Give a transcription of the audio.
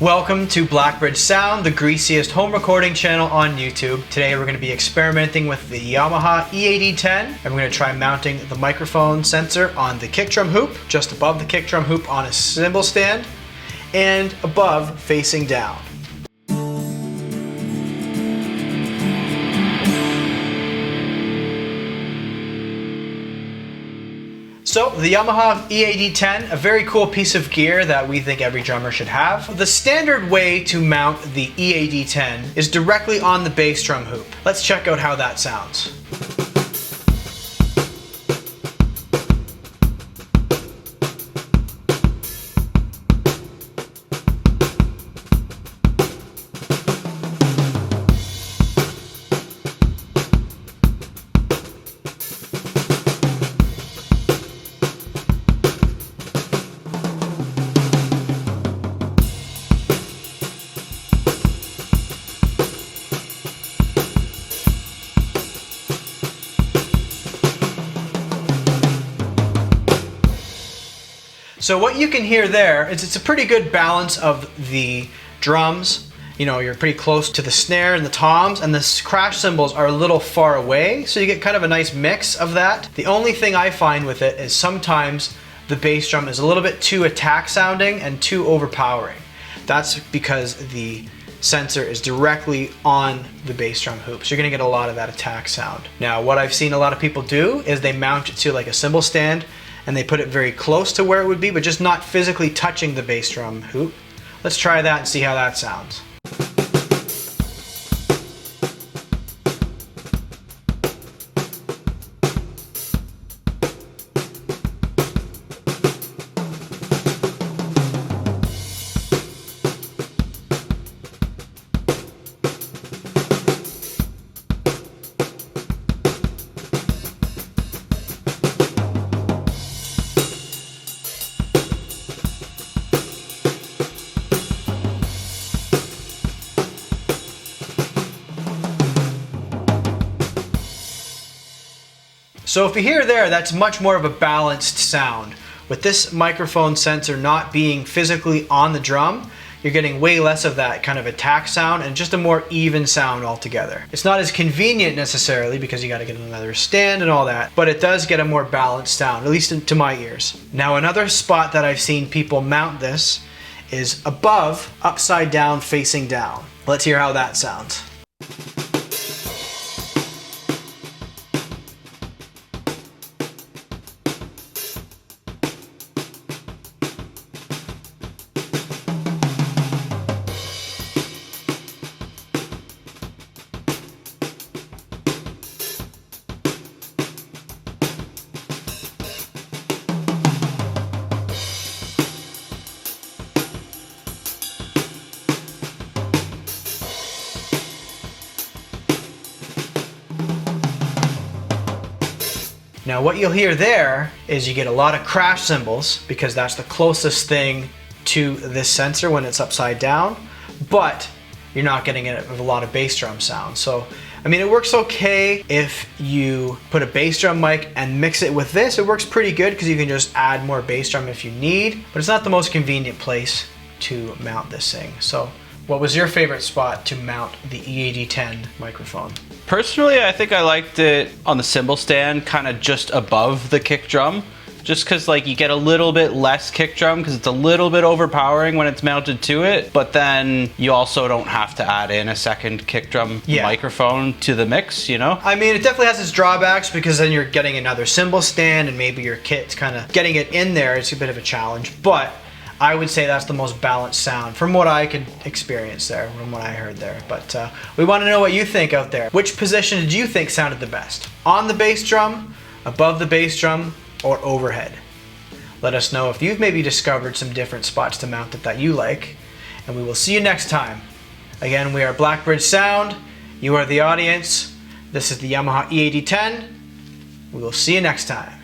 Welcome to Blackbridge Sound, the greasiest home recording channel on YouTube. Today we're going to be experimenting with the Yamaha EAD10 and we're going to try mounting the microphone sensor on the kick drum hoop, just above the kick drum hoop on a cymbal stand, and above facing down. So the Yamaha EAD10, a very cool piece of gear that we think every drummer should have. The standard way to mount the EAD10 is directly on the bass drum hoop. Let's check out how that sounds. So what you can hear there is it's a pretty good balance of the drums. You know, you're pretty close to the snare and the toms, and the crash cymbals are a little far away, so you get kind of a nice mix of that. The only thing I find with it is sometimes the bass drum is a little bit too attack sounding and too overpowering. That's because the sensor is directly on the bass drum hoop, so you're gonna get a lot of that attack sound. Now, what I've seen a lot of people do is they mount it to like a cymbal stand and they put it very close to where it would be, but just not physically touching the bass drum hoop. Let's try that and see how that sounds. So if you hear there, that's much more of a balanced sound. With this microphone sensor not being physically on the drum, you're getting way less of that kind of attack sound and just a more even sound altogether. It's not as convenient necessarily because you got to get another stand and all that, but it does get a more balanced sound, at least to my ears. Now another spot that I've seen people mount this is above, upside down, facing down. Let's hear how that sounds. Now what you'll hear there is you get a lot of crash cymbals because that's the closest thing to this sensor when it's upside down, but you're not getting a lot of bass drum sound. So, I mean, it works okay if you put a bass drum mic and mix it with this. It works pretty good because you can just add more bass drum if you need, but it's not the most convenient place to mount this thing. So, what was your favorite spot to mount the EAD10 microphone? Personally, I think I liked it on the cymbal stand, kind of just above the kick drum. Just because like you get a little bit less kick drum because it's a little bit overpowering when it's mounted to it, but then you also don't have to add in a second kick drum microphone to the mix, you know? I mean, it definitely has its drawbacks because then you're getting another cymbal stand and maybe your kit's kind of getting it in there. It's a bit of a challenge, but I would say that's the most balanced sound from what I could experience there, from what I heard there. But we want to know what you think out there. Which position did you think sounded the best? On the bass drum, above the bass drum, or overhead? Let us know if you've maybe discovered some different spots to mount it that you like, and we will see you next time. Again, we are Blackbridge Sound. You are the audience. This is the Yamaha EAD10. We will see you next time.